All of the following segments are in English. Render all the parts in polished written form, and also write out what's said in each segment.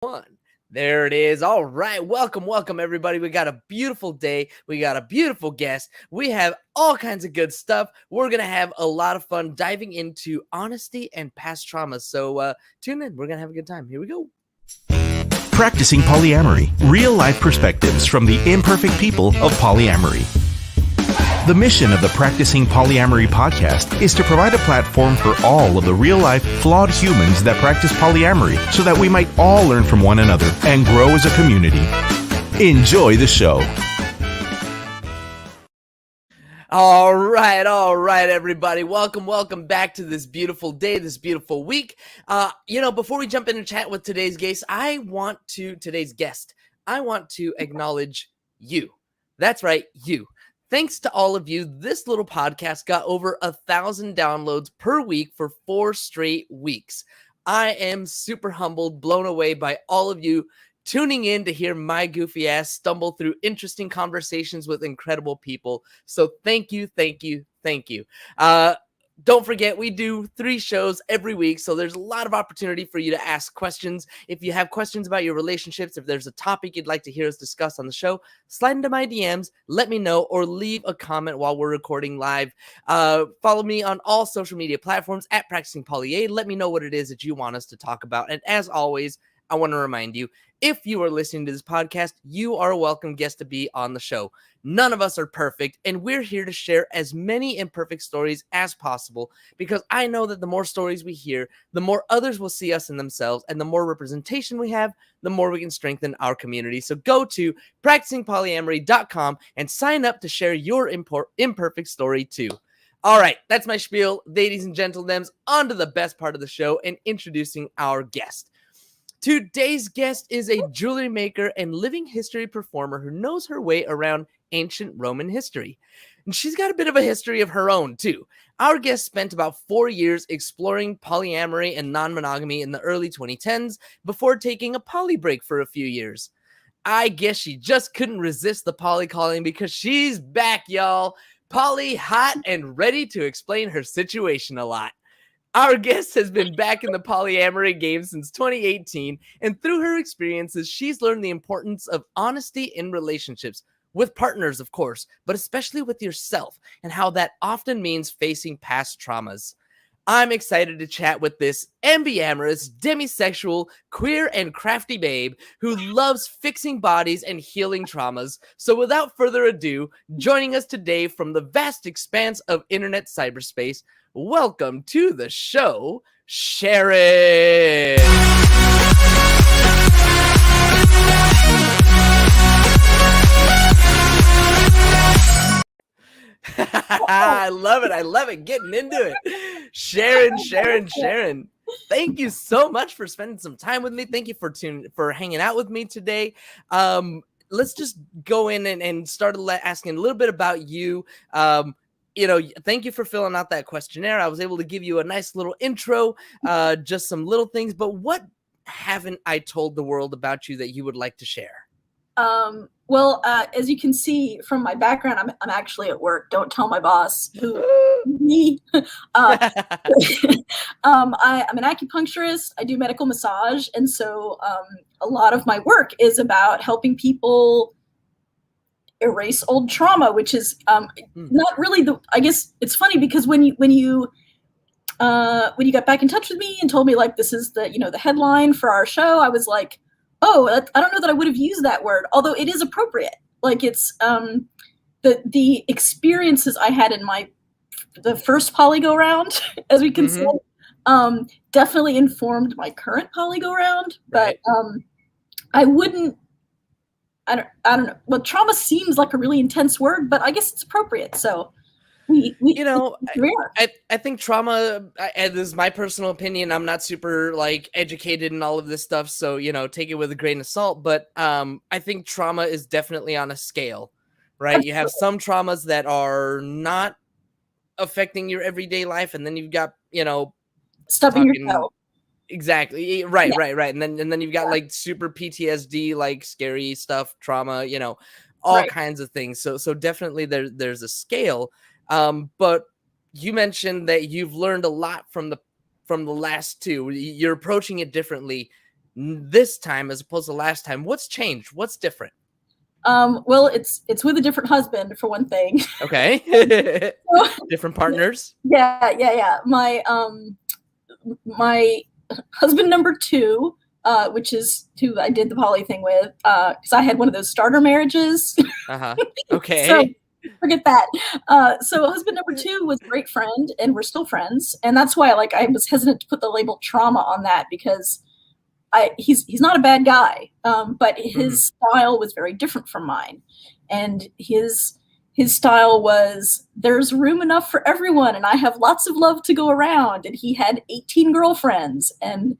One. There it is. All right. Welcome, everybody. We got a beautiful day. We got a beautiful guest. We have all kinds of good stuff. We're going to have a lot of fun diving into honesty and past traumas. So tune in. We're going to have a good time. Here we go. Practicing Polyamory, real-life perspectives from the imperfect people of polyamory. The mission of the Practicing Polyamory podcast is to provide a platform for all of the real-life, flawed humans that practice polyamory so that we might all learn from one another and grow as a community. Enjoy the show. All right, everybody. Welcome back to this beautiful day, this beautiful week. Before we jump into chat with today's guest, I want to acknowledge you. That's right, you. Thanks to all of you, this little podcast got over 1,000 downloads per week for 4 straight weeks. I am super humbled, blown away by all of you tuning in to hear my goofy ass stumble through interesting conversations with incredible people. So thank you. Don't forget, we do 3 shows every week, so there's a lot of opportunity for you to ask questions. If you have questions about your relationships, if there's a topic you'd like to hear us discuss on the show, slide into my DMs, let me know, or leave a comment while we're recording live. Follow me on all social media platforms at Practicing Polya. Let me know what it is that you want us to talk about. And as always, I want to remind you, if you are listening to this podcast, you are a welcome guest to be on the show. None of us are perfect, and we're here to share as many imperfect stories as possible, because I know that the more stories we hear, the more others will see us in themselves, and the more representation we have, the more we can strengthen our community. So go to practicingpolyamory.com and sign up to share your imperfect story too. All right, that's my spiel. Ladies and gentlemen, on to the best part of the show and introducing our guest. Today's guest is a jewelry maker and living history performer who knows her way around ancient Roman history. And she's got a bit of a history of her own, too. Our guest spent about 4 years exploring polyamory and non-monogamy in the early 2010s before taking a poly break for a few years. I guess she just couldn't resist the poly calling because she's back, y'all. Poly, hot and ready to explain her situation a lot. Our guest has been back in the polyamory game since 2018, and through her experiences, she's learned the importance of honesty in relationships, with partners, of course, but especially with yourself, and how that often means facing past traumas. I'm excited to chat with this ambiamorous, demisexual, queer, and crafty babe who loves fixing bodies and healing traumas. So without further ado, joining us today from the vast expanse of internet cyberspace, welcome to the show, Sharon. I love it. Getting into it. Sharon. Thank you so much for spending some time with me. Thank you for hanging out with me today. Let's just go in and start asking a little bit about you. Thank you for filling out that questionnaire. I was able to give you a nice little intro, just some little things. But what haven't I told the world about you that you would like to share? As you can see from my background, I'm actually at work. Don't tell my boss. Me. I'm an acupuncturist. I do medical massage. And so a lot of my work is about helping people erase old trauma, which is not really I guess it's funny because when you got back in touch with me and told me like this is the headline for our show, I was like, oh, I don't know that I would have used that word, although it is appropriate. Like it's the experiences I had in the first poly go round, as we can say, definitely informed my current poly go round. But I don't know. Well, trauma seems like a really intense word, but I guess it's appropriate. So I think trauma, and this is my personal opinion, I'm not super educated in all of this stuff, so take it with a grain of salt, but I think trauma is definitely on a scale, right? Absolutely. You have some traumas that are not affecting your everyday life, and then you've got stubbing your toe. Exactly. Right. And then you've got super PTSD, scary stuff, trauma, all kinds of things. So definitely there's a scale. But you mentioned that you've learned a lot from the last 2. You're approaching it differently. this time as opposed to last time? What's changed? What's different? Well, it's with a different husband for one thing. Okay. Different partners. Yeah. My husband number 2, which is who I did the poly thing with, because I had one of those starter marriages. Okay. So forget that. So husband number 2 was a great friend, and we're still friends, and that's why I was hesitant to put the label trauma on that, because he's not a bad guy, but his style was very different from mine, and his style was, there's room enough for everyone, and I have lots of love to go around, and he had 18 girlfriends, and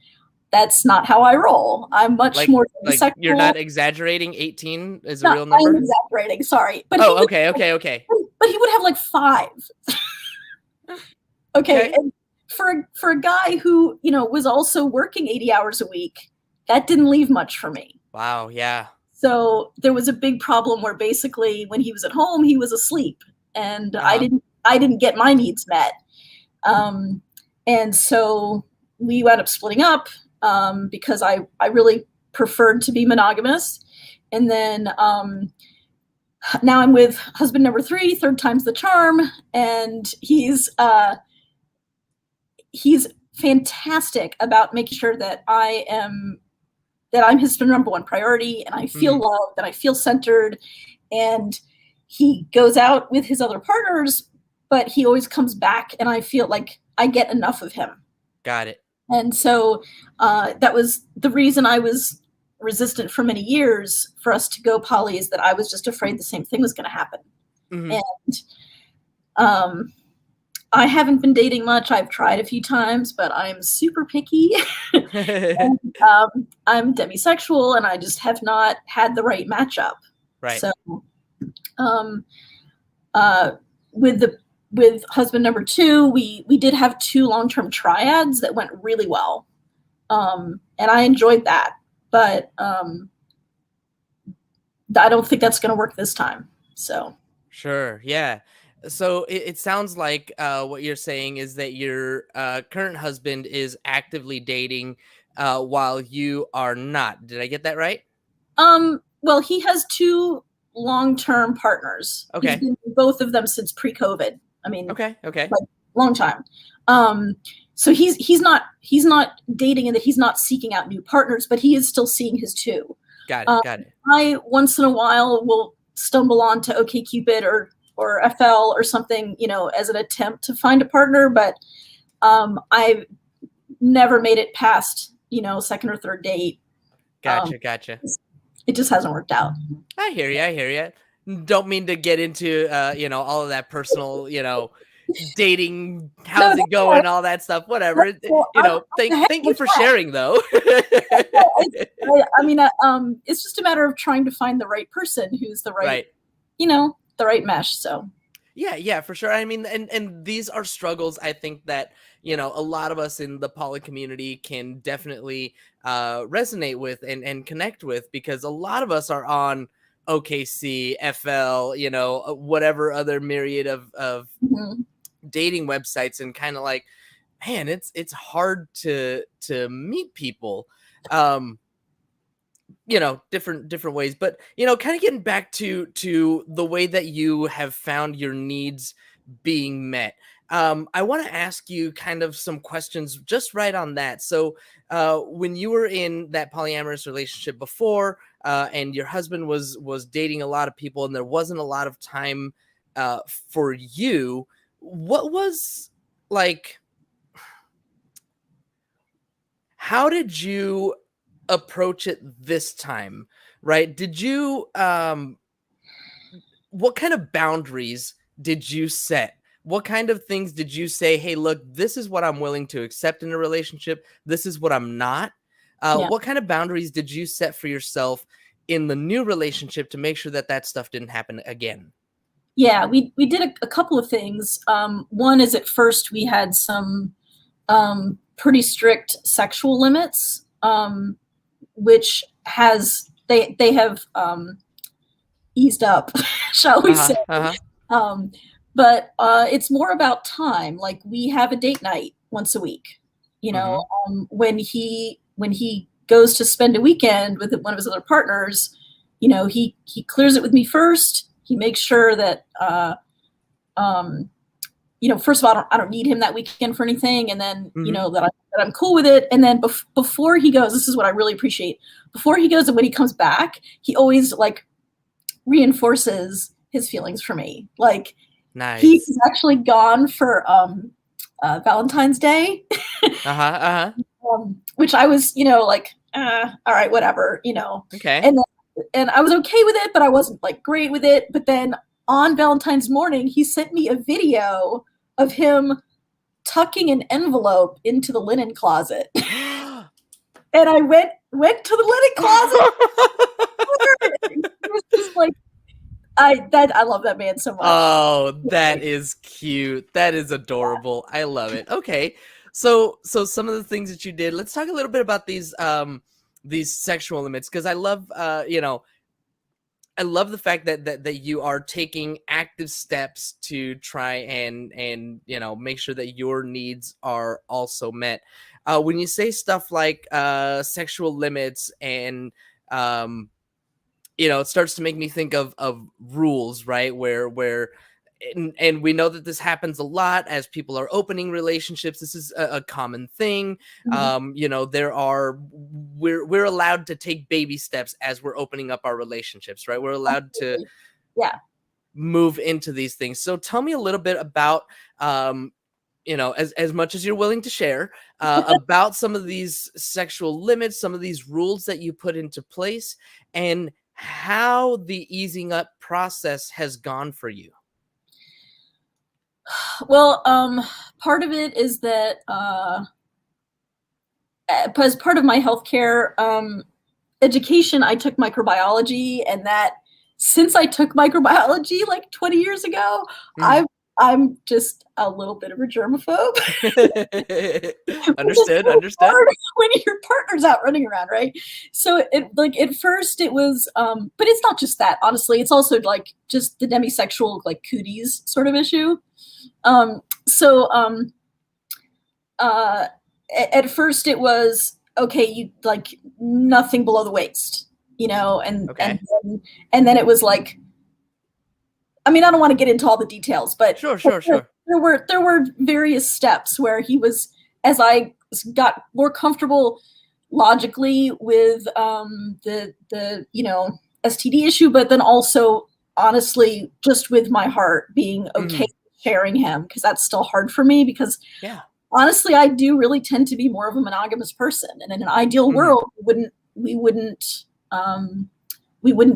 that's not how I roll. I'm much more like you're not exaggerating. 18 is a no, real number. I'm exaggerating. Sorry, but okay. But he would have like 5. Okay. And for a guy who was also working 80 hours a week, that didn't leave much for me. Wow. Yeah. So there was a big problem where basically when he was at home, he was asleep, and I didn't get my needs met. And so we wound up splitting up, because I really preferred to be monogamous. And then now I'm with husband number 3, third time's the charm, and he's fantastic about making sure that I'm his number 1 priority, and I feel loved, and I feel centered. And he goes out with his other partners, but he always comes back, and I feel like I get enough of him. Got it. And so that was the reason I was resistant for many years for us to go poly, is that I was just afraid the same thing was going to happen. And I haven't been dating much. I've tried a few times, but I'm super picky. And, I'm demisexual, and I just have not had the right matchup. Right. So with husband number 2, we did have 2 long-term triads that went really well. And I enjoyed that, but I don't think that's going to work this time. So. Sure. Yeah. So it sounds like what you're saying is that your current husband is actively dating while you are not. Did I get that right? Well, he has 2 long-term partners. Okay. He's been with both of them since pre-COVID. I mean, okay. Like, long time. So he's not dating, in that he's not seeking out new partners, but he is still seeing his 2. Got it. I once in a while will stumble onto OkCupid or FL or something, as an attempt to find a partner, but I've never made it past, second or third date. Gotcha. It just hasn't worked out. I hear you. Don't mean to get into all of that personal, dating, how's it going, all that stuff, whatever. Thank you for sharing, though. I mean, it's just a matter of trying to find the right person who's the right. The right mesh. So yeah, for sure. I mean, and these are struggles, I think, that a lot of us in the poly community can definitely resonate with and connect with, because a lot of us are on OKC, FL, whatever other myriad of dating websites, and kind of like, man, it's hard to meet people. Different ways, but kind of getting back to the way that you have found your needs being met. I want to ask you kind of some questions just right on that. So when you were in that polyamorous relationship before, and your husband was dating a lot of people, and there wasn't a lot of time for you, what was like, how did you approach it this time, right? Did you what kind of boundaries did you set? What kind of things did you say, hey, look, this is what I'm willing to accept in a relationship, this is what I'm not? What kind of boundaries did you set for yourself in the new relationship to make sure that stuff didn't happen again? Yeah, we did a couple of things. One is, at first we had some pretty strict sexual limits, which they have eased up, shall we say. But it's more about time. Like, we have a date night once a week, when he goes to spend a weekend with one of his other partners, you know, he clears it with me first. He makes sure that, you know, first of all, I don't need him that weekend for anything. And then, you know, that I'm cool with it. And then before he goes, this is what I really appreciate. Before he goes and when he comes back, he always like reinforces his feelings for me. Like, nice. He's actually gone for Valentine's Day, which I was, you know, like, all right, whatever, you know. Okay. And I was okay with it, but I wasn't like great with it. But then on Valentine's morning, he sent me a video of him tucking an envelope into the linen closet. And I went to the linen closet. It was just like, I love that man so much. Oh, that is cute. That is adorable. I love it. Okay. So some of the things that you did, let's talk a little bit about these sexual limits, because I love you know, I love the fact that you are taking active steps to try and you know, make sure that your needs are also met. When you say stuff like sexual limits and you know, it starts to make me think of rules, right? Where and we know that this happens a lot as people are opening relationships. This is a common thing. You know, we're allowed to take baby steps as we're opening up our relationships, right? We're allowed to move into these things. So tell me a little bit about you know, as much as you're willing to share, about some of these sexual limits, some of these rules that you put into place, and how the easing up process has gone for you. Well, part of it is that as part of my healthcare education, I took microbiology, and that since I took microbiology like 20 years ago, I'm just a little bit of a germaphobe. Understood. When your partner's out running around, right? So it like at first it was, but it's not just that. Honestly, it's also like just the demisexual like cooties sort of issue. At first it was okay. You like nothing below the waist, you know, and then it was like. I mean, I don't want to get into all the details, but sure. There were various steps where he was, as I got more comfortable logically with the you know, STD issue, but then also honestly just with my heart being okay sharing him, because that's still hard for me because honestly I do really tend to be more of a monogamous person, and in an ideal world we wouldn't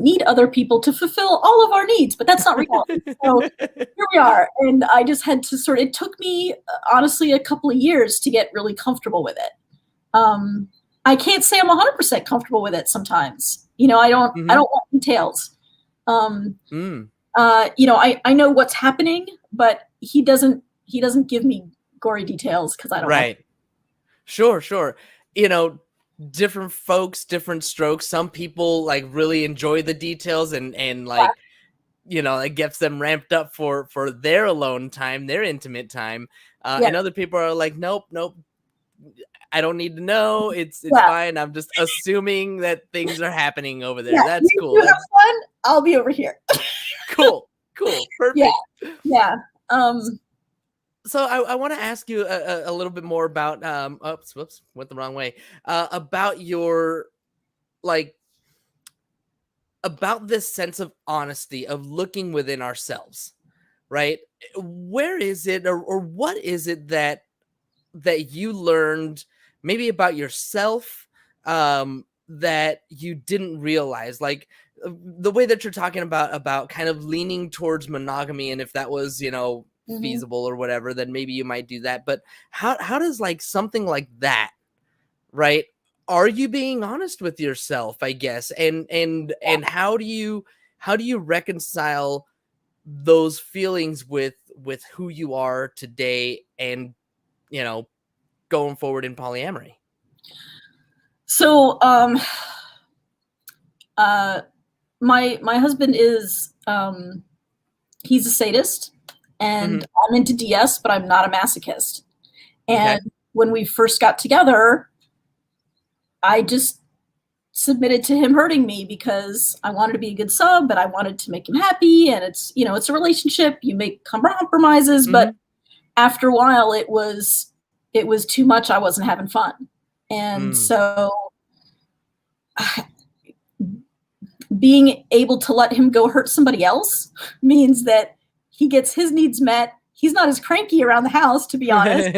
need other people to fulfill all of our needs, but that's not reality. So here we are. And I just had to it took me honestly a couple of years to get really comfortable with it. I can't say I'm 100% comfortable with it sometimes. You know, I don't want details. You know, I know what's happening, but he doesn't give me gory details because I don't know. Sure. You know, different folks, different strokes. Some people like really enjoy the details and like you know, it gets them ramped up for their alone time, their intimate time. And other people are like, nope, I don't need to know. It's fine. I'm just assuming that things are happening over there. That's cool. That's fun. I'll be over here. Cool. Perfect. Yeah. So I want to ask you a little bit more about whoops, went the wrong way. About your about this sense of honesty, of looking within ourselves, right? Where is it, or what is it that you learned maybe about yourself that you didn't realize? Like the way that you're talking about kind of leaning towards monogamy, and if that was, you know, feasible or whatever, then maybe you might do that. But how does like something like that, right? Are you being honest with yourself, I guess? And how do you reconcile those feelings with who you are today and, you know, going forward in polyamory? So my husband is he's a sadist, and I'm into DS, but I'm not a masochist. And when we first got together, I just submitted to him hurting me because I wanted to be a good sub, but I wanted to make him happy. And it's, it's a relationship. You make compromises, but after a while it was too much. I wasn't having fun. And so being able to let him go hurt somebody else means that he gets his needs met. He's not as cranky around the house, to be honest,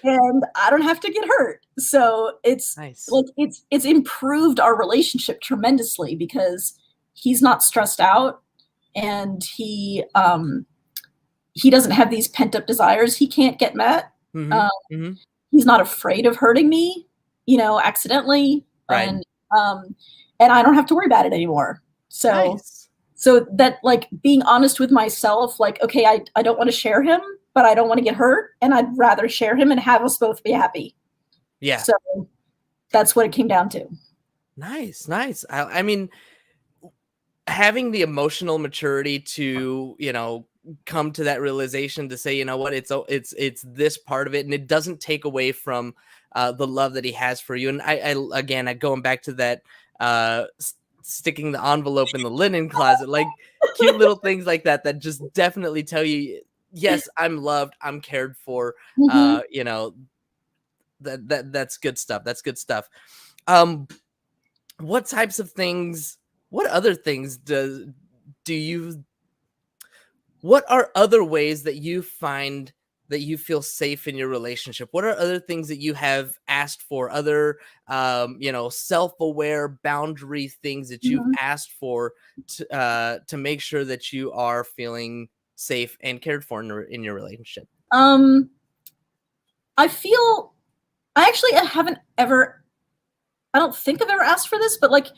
and I don't have to get hurt. So it's nice. like it's improved our relationship tremendously because he's not stressed out, and he doesn't have these pent up desires he can't get met. He's not afraid of hurting me, accidentally, right. And I don't have to worry about it anymore. So. Nice. So that, like, being honest with myself, like, okay, I don't want to share him, but I don't want to get hurt, and I'd rather share him and have us both be happy. Yeah. So that's what it came down to. Nice. I mean, having the emotional maturity to, come to that realization to say, you know what, it's this part of it, and it doesn't take away from the love that he has for you. And I going back to that, sticking the envelope in the linen closet, like cute little things like that just definitely tell you, yes, I'm loved, I'm cared for. That's good stuff. That's good stuff. What types of things, what other things what are other ways that you find that you feel safe in your relationship? What are other things that you have asked for? Other, self-aware boundary things that you've asked for to make sure that you are feeling safe and cared for in your relationship? I don't think I've ever asked for this, but like,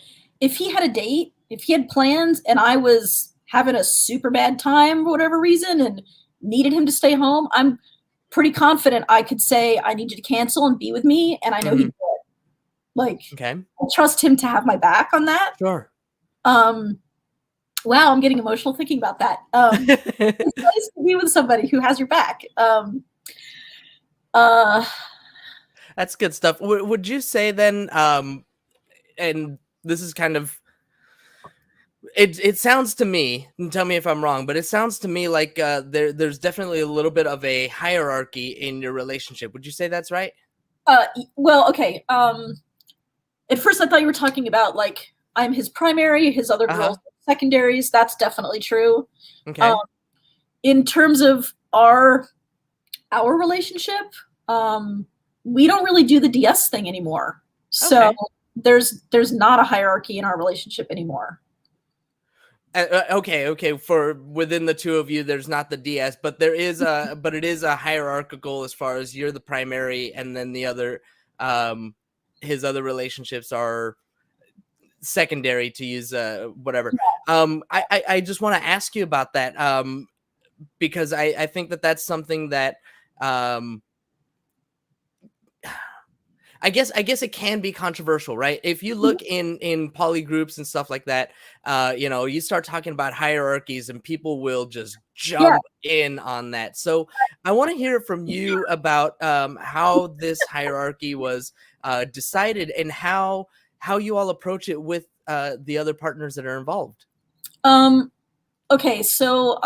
if he had a date, if he had plans, and I was having a super bad time for whatever reason and needed him to stay home, I'm pretty confident I could say, I need you to cancel and be with me. And I know he'd do it. Like, okay. I trust him to have my back on that. Sure. Wow, I'm getting emotional thinking about that. It's nice to be with somebody who has your back. That's good stuff. Would you say then, and this is kind of, it sounds to me, and tell me if I'm wrong, but it sounds to me like there's definitely a little bit of a hierarchy in your relationship. Would you say that's right? Well, okay. At first I thought you were talking about, like, I'm his primary, his other girls secondaries. That's definitely true. Okay. In terms of our relationship, we don't really do the DS thing anymore. So there's not a hierarchy in our relationship anymore. Okay. For within the two of you, there's not the DS, but there is but it is a hierarchical as far as you're the primary, and then the other, his other relationships are secondary, to use whatever. I just want to ask you about that, because I think that's something that, I guess it can be controversial, right? If you look in poly groups and stuff like that, you start talking about hierarchies and people will just jump in on that. So I want to hear from you about how this hierarchy was decided, and how you all approach it with the other partners that are involved. Okay, so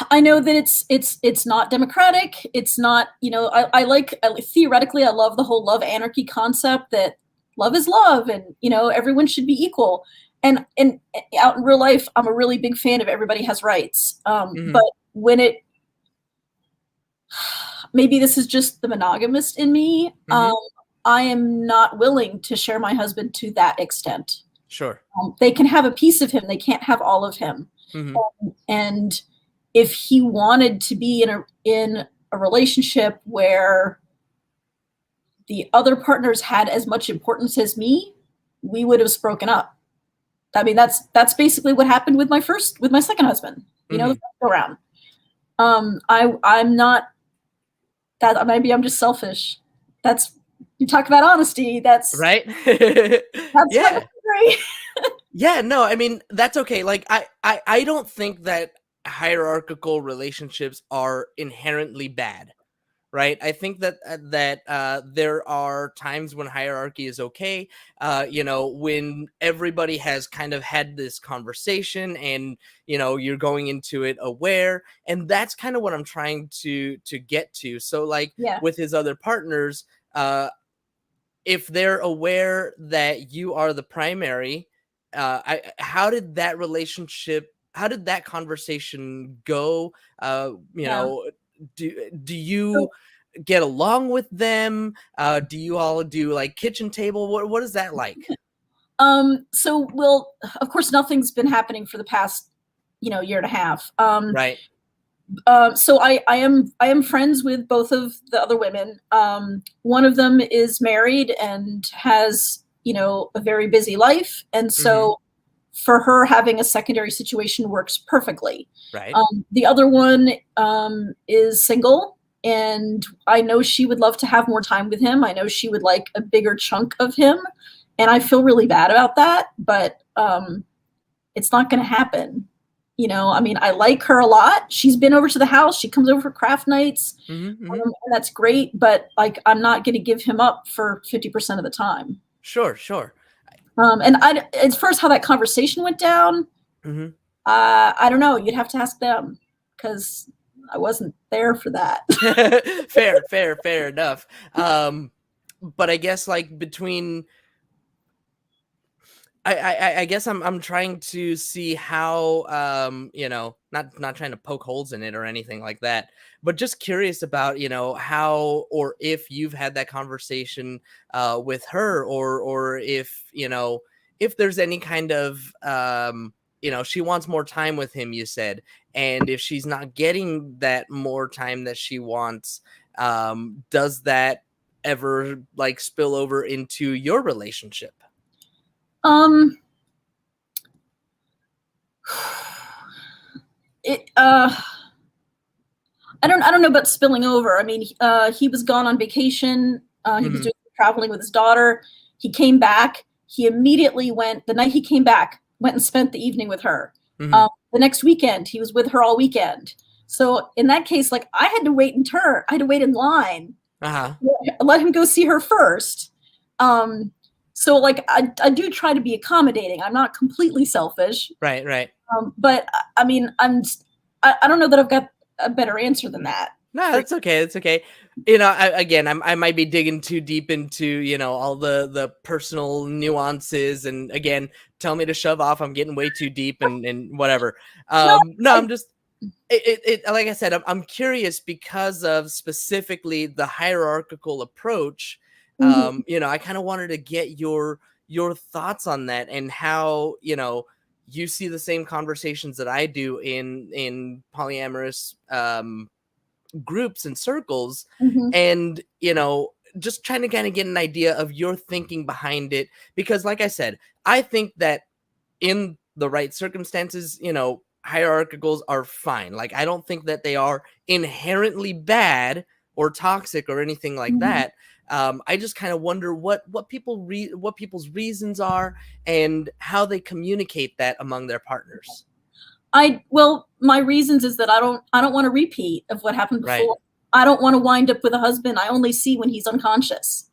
I know that it's not democratic. It's not, theoretically, I love the whole love anarchy concept, that love is love, and, everyone should be equal. And out in real life, I'm a really big fan of everybody has rights. But when maybe this is just the monogamist in me, I am not willing to share my husband to that extent. Sure. They can have a piece of him. They can't have all of him. And if he wanted to be in a relationship where the other partners had as much importance as me, we would have broken up. I mean, that's basically what happened with my second husband. The first go around. I'm not that. Maybe I'm just selfish. You talk about honesty. That's right. That's yeah. No, I mean, that's okay. Like, I don't think that hierarchical relationships are inherently bad, right? I think that there are times when hierarchy is okay. When everybody has kind of had this conversation, and you're going into it aware, and that's kind of what I'm trying to get to. So, like, Yeah. with his other partners, if they're aware that you are the primary, how did that conversation go? Yeah. Do you get along with them? Do you all do like kitchen table? What is that like? So, well, of course, nothing's been happening for the past, year and a half. Right. So I am friends with both of the other women. One of them is married and has, a very busy life, and so for her, having a secondary situation works perfectly. Right. The other one is single, and I know she would love to have more time with him. I know she would like a bigger chunk of him, and I feel really bad about that, but it's not going to happen. I mean, I like her a lot. She's been over to the house. She comes over for craft nights. And that's great, but like, I'm not going to give him up for 50% of the time. Sure. And as far as how that conversation went down, I don't know. You'd have to ask them, because I wasn't there for that. Fair enough. But I guess, like, between, I guess I'm trying to see how, not trying to poke holes in it or anything like that, but just curious about, how, or if you've had that conversation with her, or if there's any kind of, she wants more time with him, you said, and if she's not getting that more time that she wants, does that ever like spill over into your relationship? It I don't know about spilling over. I mean, he was gone on vacation. He was doing traveling with his daughter. He came back. He immediately went, the night he came back, went and spent the evening with her. The next weekend, he was with her all weekend. So in that case, like, I had to wait in turn. I had to wait in line. Let him go see her first. So, like, I do try to be accommodating. I'm not completely selfish. Right. But I mean, I don't know that I've got a better answer than that. No, that's okay. It's okay. I might be digging too deep into, all the personal nuances, and again, tell me to shove off. I'm getting way too deep and whatever. I'm just, like I said, I'm curious because of specifically the hierarchical approach. I kind of wanted to get your thoughts on that, and how, you see the same conversations that I do in polyamorous groups and circles, and just trying to kind of get an idea of your thinking behind it, because like I said, I think that in the right circumstances, hierarchicals are fine. Like, I don't think that they are inherently bad or toxic or anything like that. I just kind of wonder what people's reasons are, and how they communicate that among their partners. Well, my reasons is that I don't want a repeat of what happened before. Right. I don't want to wind up with a husband I only see when he's unconscious.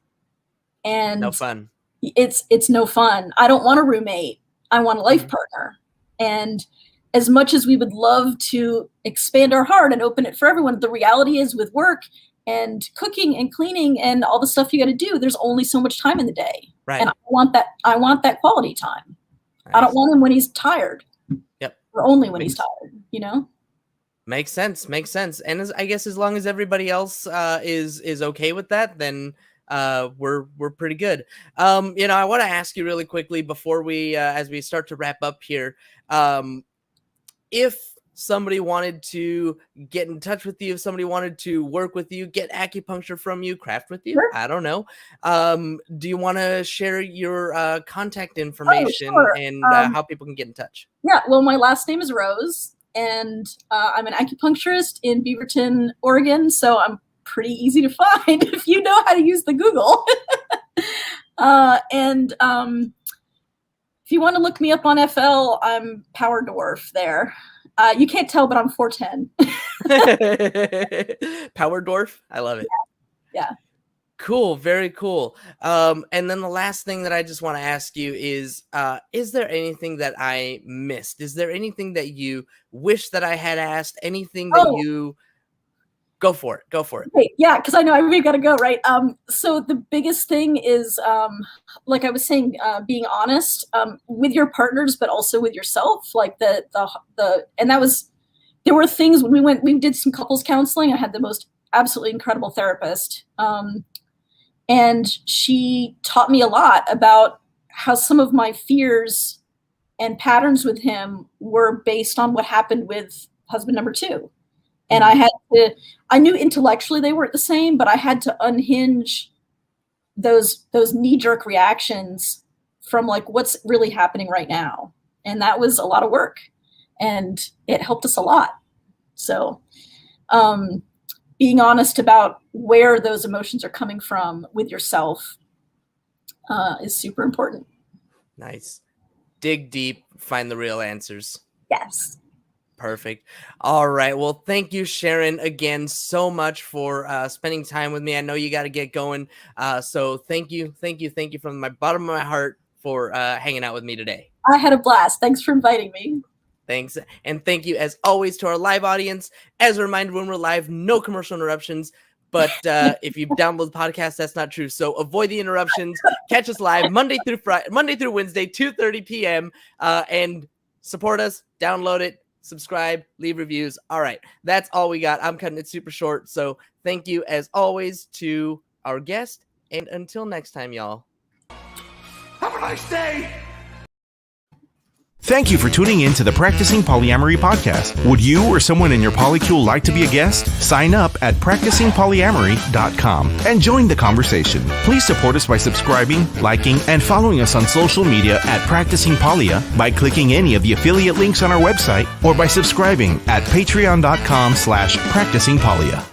And No fun. It's no fun. I don't want a roommate. I want a life partner. And as much as we would love to expand our heart and open it for everyone, the reality is, with work and cooking and cleaning and all the stuff you got to do, there's only so much time in the day. Right. And I want that quality time. Nice. I don't want him when he's tired. Yep. Or only when he's tired, Makes sense. And I guess as long as everybody else is okay with that, then we're pretty good. I want to ask you really quickly before we as we start to wrap up here, if somebody wanted to get in touch with you, if somebody wanted to work with you, get acupuncture from you, craft with you, sure. I don't know. Do you want to share your contact information and how people can get in touch? Yeah, well, my last name is Rose, and I'm an acupuncturist in Beaverton, Oregon, so I'm pretty easy to find if you know how to use the Google. And if you want to look me up on FL, I'm Power Dwarf there. You can't tell, but I'm 4'10". Power dwarf. I love it. Yeah. Cool. Very cool. And then the last thing that I just want to ask you is there anything that I missed? Is there anything that you wish that I had asked? Anything that you go for it? Go for it. Okay, yeah, because I know we've got to go, right? So the biggest thing is, like I was saying, being honest with your partners, but also with yourself. Like and that was, there were things when we did some couples counseling. I had the most absolutely incredible therapist. And she taught me a lot about how some of my fears and patterns with him were based on what happened with husband number 2. And I knew intellectually they weren't the same, but I had to unhinge those knee-jerk reactions from like what's really happening right now. And that was a lot of work, and it helped us a lot. So being honest about where those emotions are coming from with yourself is super important. Nice. Dig deep, find the real answers. Yes. Perfect. All right. Well, thank you, Sharon, again so much for spending time with me. I know you got to get going. So thank you from my bottom of my heart for hanging out with me today. I had a blast. Thanks for inviting me. Thanks. And thank you, as always, to our live audience. As a reminder, when we're live, no commercial interruptions. But if you download the podcast, that's not true. So avoid the interruptions. Catch us live Monday through Wednesday, 2:30 p.m. And support us. Download it. Subscribe. Leave reviews. All right. That's all we got. I'm cutting it super short. So thank you, as always, to our guest. And until next time, y'all. Have a nice day. Thank you for tuning in to the Practicing Polyamory podcast. Would you or someone in your polycule like to be a guest? Sign up at practicingpolyamory.com and join the conversation. Please support us by subscribing, liking, and following us on social media at Practicing Polya by clicking any of the affiliate links on our website or by subscribing at patreon.com/practicingpolya.